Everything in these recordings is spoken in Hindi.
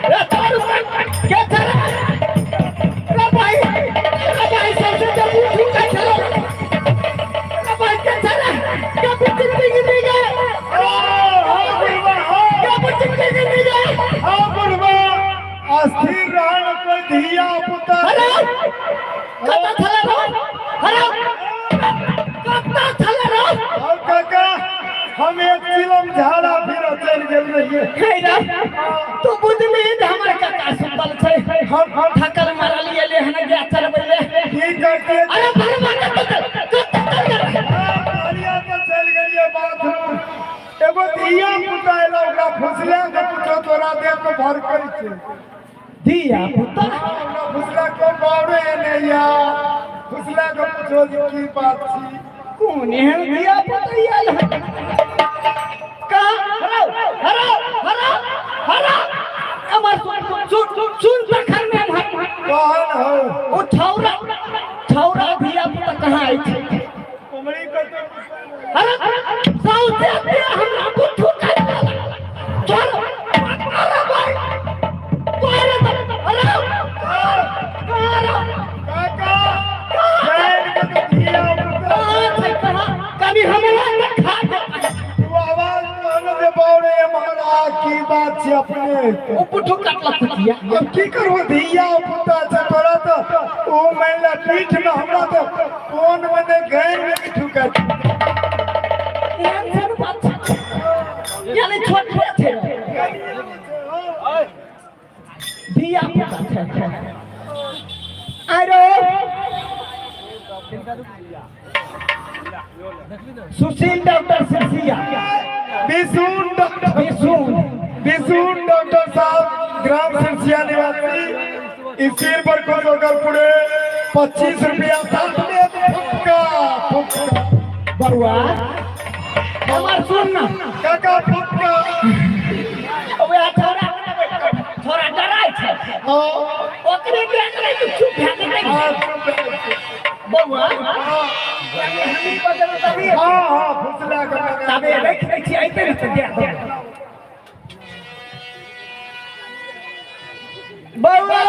क्या चल रहा है भाई सबसे जब उठू का चलो भाई क्या चल रहा है क्या कुछ जिंदगी नहीं गए क्या कुछ जिंदगी नहीं गए अस्थिर रहन कोई धिया पुता हेलो कता चला रहो हेलो कता चला रहो और काका हम एक चिलम झाड़ा फिर चल गेल रहिए हे रा तू बुझली हमर काका सुतल छै हम ठकल मारा लिए ले हन गया चलबले की करते अरे भरवा बढ़िया तो चल गेलिए बाथरूम एगो धिया पुता एला ओकरा फुसला के कुछो तोरा दे के भर करी छै दिया पुता ओकरा फुसला को बावरे नैया फुसला के कुछो की बात छी कौन है दिया पुता याल का हरा अमर सुन तखर में कौन हो ओ छौरा दिया पुता कहां आई थी उमरी को तो अरे साउथ इंडिया हमरा को ठुका चलो अरे भाई अरे काका बैठ के तो धिया पुता कभी हमें खा तू आवाज मानो दे बावरे महाराज की बात छै अपने वो पुठो काटला कुतिया अब की करू धिया पुता छै तोरा तो ओ मैला पीठ में हमरा तो कोन मने गैर में ठुका यार बात यानी छोट थे दिया पुता थे अरे सुशील डॉक्टर सिरसिया बिसून डॉक्टर साहब ग्राम सिरसिया निवासी इस सिर पर को होकर पूरे 25 रुपया साथ में फुक्का बरुआ हमार सुन ना काका फुक्का ओए थोड़ा डराई छे ओकरे के करे तू चुप ध्यान नहीं बरुआ हमी बदल तभी हां फुसला का तबे देख छी आइते न दे बरुआ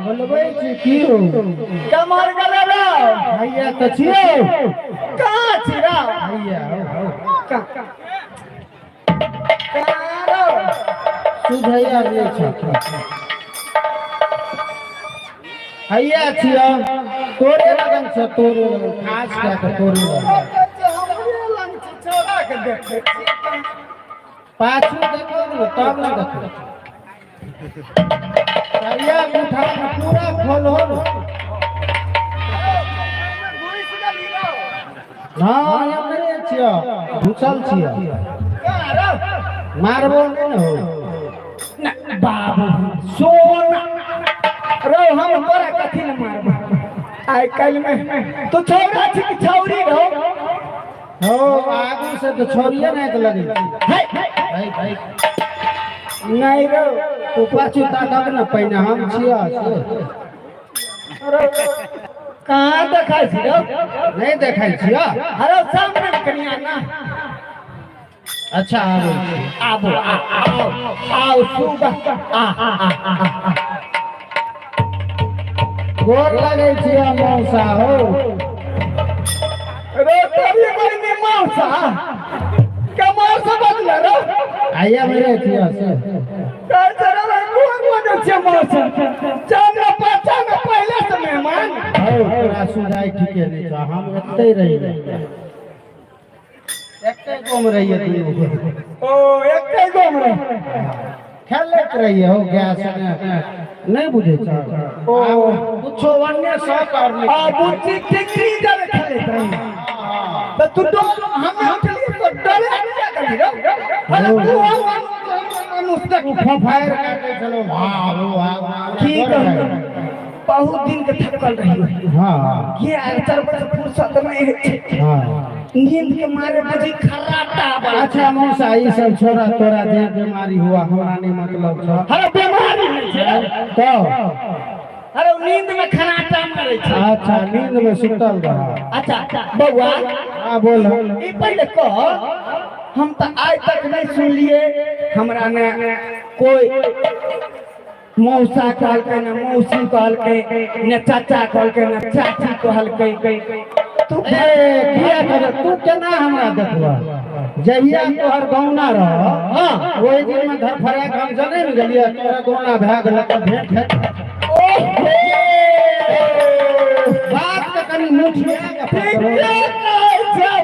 बोलबै छी की हो कमर गले रो भैया त छियो कहां छी रो भैया का रो सुधैया रे छ भैया छियो तोरे लगन छ तोरे खास क्या के तोरे हमरे लंग छोरा के देखे पाछू देखो न तब न देखो भैया उठा पूरा खोलो हां हमरे छियो घुसल छियो मारबो न हो न बाबू सोना रो हम तोरा कथि न मारबो आइ कल में तो छोरा छी कि छौरी रहो हो आगू से तो छोरिए नहीं तो लगे है भाई नहीं रो तू पाछू ताकब न पहिने हम छिया से कहां देखाई छी रो नहीं देखाई छिया अरे सामने कनिया ना अच्छा आबो आओ सुबह आ गोर लगे छिया मौसा हो रो तभी महीने मौसा कमाल से बदल रो आया मेरे छिया से का चला को छे मौसा चांदा पाचा में पहले से मेहमान हो पूरा सुधाई ठीके नहीं था हम एते रही एते घूम रही है तू ओ एकटे गोम रे खेलत रही हो गैस में नहीं बुझे छ ओ कुछो वन्य सह कर ले आ बुद्धि टिकरी जब खेले रही तो तू तो हम चलिए तो डरे क्या करी रो अरे तू अनुष्ठा फायर करके चलो वाह की कर बहुत दिन के थकल रही हां ये अंतर पर फुर्सत में हां नींद के मारे मुझे खर्राटा बड़ा अच्छा मौसा ये सब छोरा तोरा जे बीमारी हुआ हमरा नहीं मतलब छ अरे बीमारी नहीं है तो अरे नींद में खर्राटा मारे छ अच्छा नींद में सुतल रहा अच्छा बउआ हां बोल ई पहले कह हम तो आज तक नहीं सुनलिए हमरा ने कोई मौसा कहलकै न मौसी कहलकै न चाचा कहलकै न चाची कहलकै तू किया कर तू केना हमरा देखबा जहिया तोहर गौना रह हां ओहि दिन में घर फरा के हम जने न गेलिए तोहर गौना भए गेल त भेंट बात त कनी मुठिया के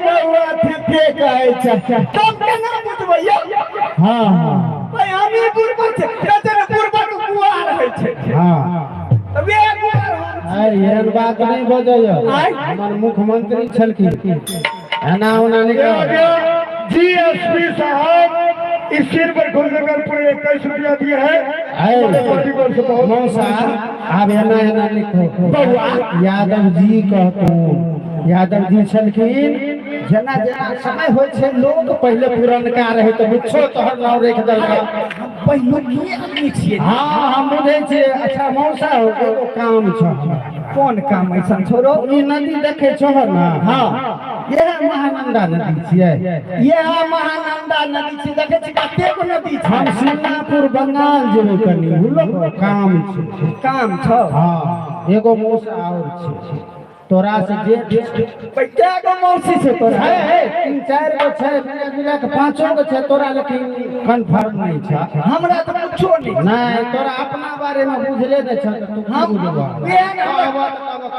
बउआ ठीके कहै छै तुम केना बुझबै हां भाई हम ही बुरबक छै तेरे बुरबक कुआ रहै छै हां अबे कुआ अरे एहन बात नहीं बजय हमर मुख्यमंत्री छलखिन एना ओना नहीं जीएसपी साहब इस सिर पर गोलनगरपुर 21 रुपया दिए हैं मौसा अब एना एना लिखो यादव जी कहतू यादव जी छलखिन जना जना समय होय छै लोग पहले पुरनका रहे तो मुछो तोहर नाम रख देलका पहिलो की आदमी छियै हां हम बुझै छियै अच्छा मौसा एगो काम छ कोन काम ऐसन छोरो ई नदी देखे छह ना हां यह महानंदा नदी छियै यह महानंदा नदी छै देखे छी कते गो नदी छै हम सिंगापुर बंगाल जेबै कनी हुलो काम छ हां एगो मौसा और छै तोरा से जेठ पैसा गो मौसी से तोरा है 3-4 गो छै मेरा जिला के 5 गो छै तोरा लेकिन कंफर्म नहीं छ हमरा तो कुछो नहीं तोरा अपना बारे में बुझले नहीं छ तू हम बुझबा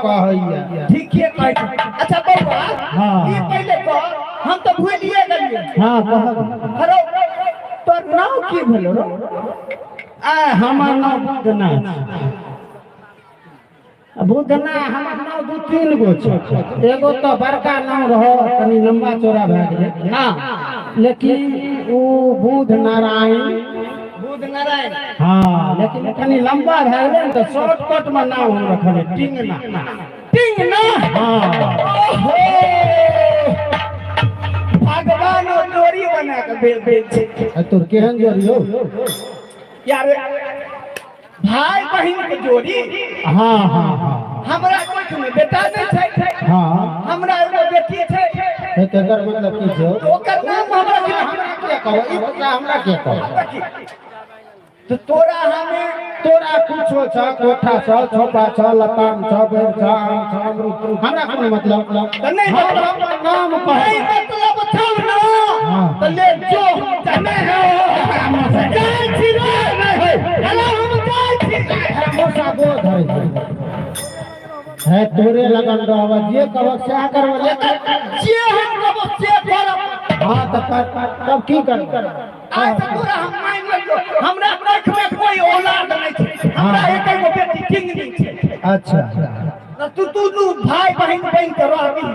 कहैया ठीके कहै छै अच्छा बउआ हां ई पहले कह हम तो भूलिए गेलिए हां कह हेलो तोर नाम की भेलो रो आ हमर नाम बुधनाथ बुधना हमर नाम 2-3 गो छै एगो तो बड़का नाम रहो तनी लंबा चौड़ा भए गेलै हां लेकिन वो बुध नारायण हां लेकिन तनी लंबा भए गेलै तो शॉर्टकट में नाम हम रखले टिंगना हां ओहो भगवान जोड़ी बना के भेज छै तोर केहन जोड़ी हो यार भाई बहन के जोड़ी हां हां हां हमरा कोई में बेटा नहीं छै हां हमरा एगो बेटी छै एकर मतलब की छै ओकर नाम हमरा क्या कहब ई बच्चा हमरा क्या कहब तो तोरा हमें तोरा कुछो छ कोठा छ छोपा छ लताम छ बेर छ आम छ अमरूद हमरा कोनो मतलब नहीं हमरा नाम भाई कह मतलब छौ ना हां तो ले जो जाने है जाय छी रे नहीं है हेलो हम जाय छी मौसा गो धरै है तोरे लगन रहबा जे कहब सएह करब जे हम कहब से करब हां तब की करब आज तोरा हम मान लो हमरा आंख में कोई औलाद नहीं छै हमरा एकै गो बेटी टिंगनी छै अच्छा तू भाई बहन बन के रहबी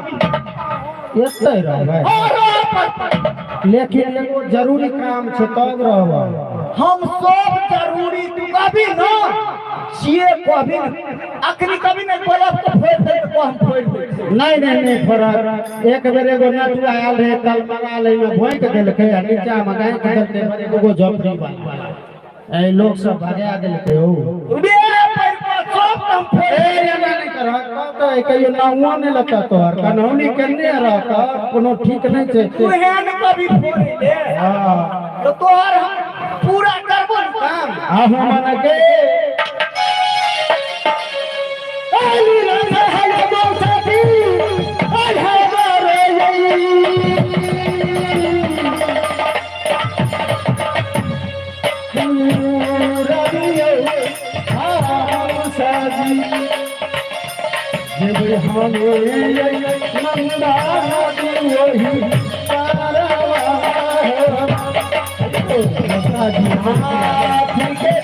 एतै रहबै लेकिन एगो जरूरी काम छै तब रहबै हम सब जरूरी तू कभी ना छिए कभी अखनी कभी नहीं बोलब तो फोड़ दे तो हम फोड़ दे नहीं फरक एक बेर एगो नटुआ आयल रहे कल मगा ले में भोंक देलकै आ नीचा में गाय के देलकै पर एगो जफरी वाला ए लोग सब भगा देलकै हो बे पर सब हम फोड़ ए एना नहीं करह तो कहियो नाउआ नहीं लता तोहर कन्हौनी करने रहता कोनो ठीक नहीं छै तू हैन कभी फोड़ ले हां तो तोहर हम पूरा करबो काम आहो मन के आली रे हेलो मौसाती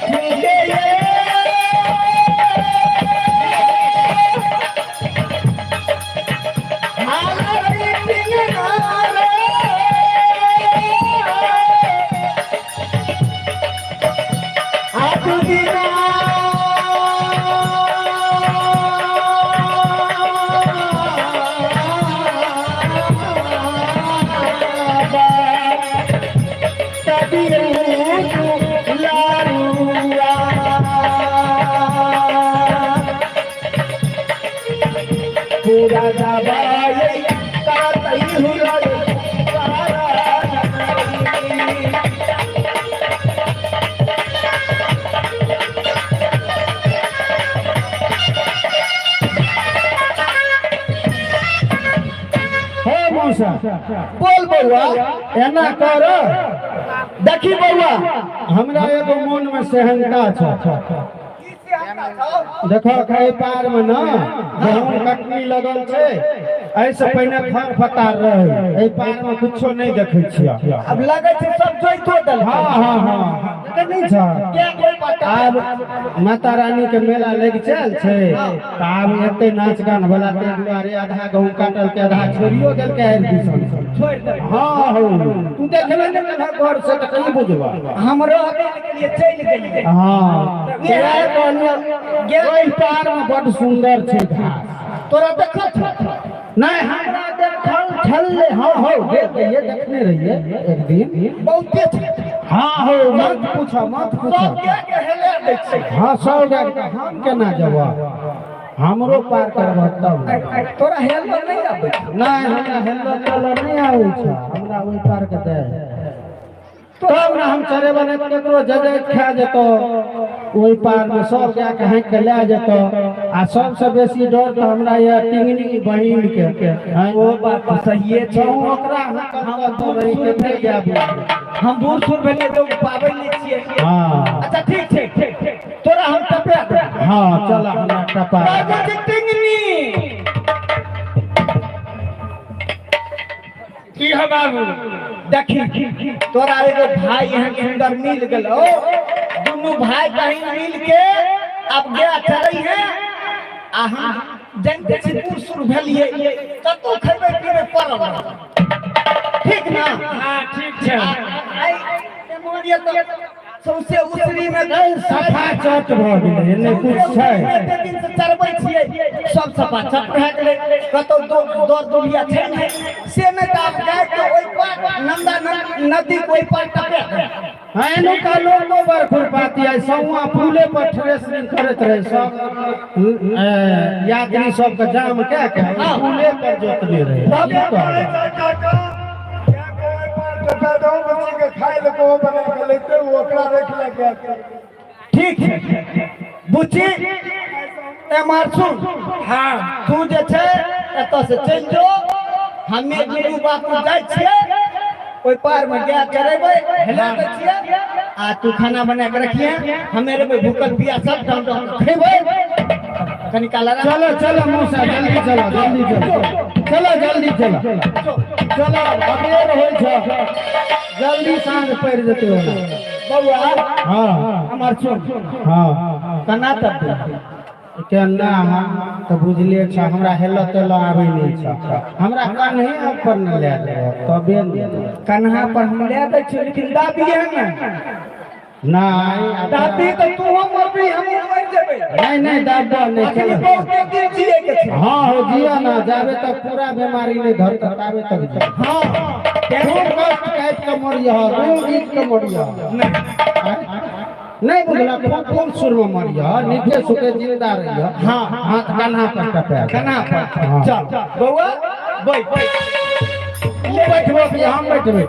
ठीक है ला मौसा बोल बउआ एना कर देखी बउआ हमरा एगो मन में सेहनता छ देखो कई पार में ना गहूम कटनी लगल छे ऐसे पहले खर फतार रहे ए पार में कुछो नहीं देखे छिया अब लगे छे सब जोइतो दल हाँ देखे नहीं छ क्या कोई बात आब माता रानी के मेला लग चल छे आब एते नाच गान वाला ते दुआरे आधा गहूम काटल के आधा छोड़ियो देल के हर दिसन छोड़ दे हाँ हो तू देखले ने मेरा घर से त की बुझवा हमरो हटे के लिए चल गेली हाँ केरा कहलिए ओई पार में बड़ सुंदर छे घास तोरा देखत नहीं हमरा देखल छल हाँ हो ये देखने रहिए एक दिन बहुते छे हाँ हो मत पूछो सब क्या कहले दै छे हाँ सब हम केना जवा हमरो पार करबह तब तोरा हेलमेट नहीं आबै नहीं हमरा हेलमेट वाला नहीं आबै छ हमरा ओई पार के दे तब ना हम चरे बने केकरो जजे खा जेतो ओई पार में सब जाके हाथ के ले जेतो आ सबसे बेसी डर तो हमरा ये टिंगनी बहिन के वो बात तो सही छौ छे ओकरा हम तो रही के नहीं जाबू हम बूढ़ सुर भेले तो पाबै नहीं छिए हाँ अच्छा ठीक छै तोरा हम टपा दे हाँ चल हमरा टपा बाबू टिंगनी की है बाबू देखी तोरा एगो भाई यहाँ के अंदर मिल गेलो दोनों भाई बहन मिल के अब गया चलै है आ हम जनते से बूढ़ सुर भेलिए कतो खैबे पीबे परब ठीक ना हां ठीक छै आई मोरिया तो सौसे उसरी में गई सफा चट भ गेलै एने कुछ छै दिन से चरबै छियै सब सफा चट भए गेलै कतो दौड़ दुलिया छै नै से नै दाब जाय के ओइ पार नंदा नदी के ओइ पार टपे एनु का लोग गोबर खुरपाती है सौआ फूले पर ट्रेसिंग करत रहे सब यात्री सब के जाम के फूले पर जोतले रहे बच्ची के खाए ले को बना के लेते वो ओकरा रख ले के ठीक है बुच्ची ए मारसुन हां तू जे छै एत से चल जो हमे दुनू बापू जाय छियै ओइ पार में गया चरेबै हेला के छियै आ तू खाना बना के रखिए हमे रे भूखल पिया सब डाउन खेबै कनी काला चलो चलो मौसा जल्दी चलो जल्दी चलो अबेर होय छ जल्दी सांझ पड़ जेते बउआ हां हमर सुन हां कना तब केना तो बुझले छ हमरा हेलो तेलो आबै नहीं छ हमरा कन्हे ऊपर न ले तबे कन्हा पर हम ले दै छी लेकिन दादी है ना नहीं दादी तो तू हम भी हम मर जेबै नहीं दादा नहीं अखनी चलो बहुत दिन जिए के छै हाँ हो जिया ना जाबे तक पूरा बीमारी नहीं घर तक आवे तक जा हां खूब कष्ट काट के मरिया रोग गीत के मरिया नहीं बुझला कौन सुर में मरिया नीचे सुके जिंदा रहिया हाँ हाथ कन्हा पर टपे कन्हा पर हाँ। चल बउआ बैठ बैठबो कि हम बैठबे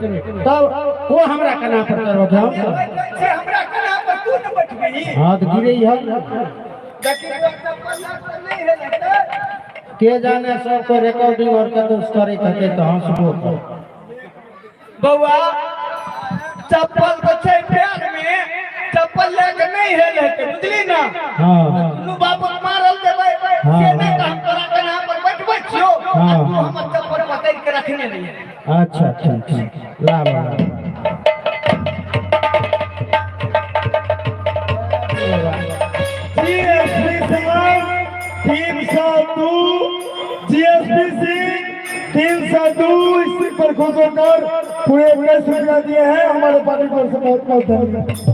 तब वो हमरा कन्हा पर करबो कि हम से हमरा कन्हा पर तू न बैठबी हाथ गिरे हम देखी नहीं है लगता के जाने सब को रिकॉर्डिंग और कतो करे कहते तो हंसबो बउआ चप्पल तो छै पैर में चप्पल लेके नहीं है लेके बुझली ना हां तू बाबू मारल देबै से नहीं हम तोरा कन्हा पर बैठबै छियो आ तू हमर चप्पल पकड़ के रखने रहिए अच्छा ठीक ला जीएसपी साहब 302 जीएसपी 302 इसी पर खुश होकर पूरे 10 रुपया दिए हैं हमारे पार्टी को बहुत बहुत धन्यवाद।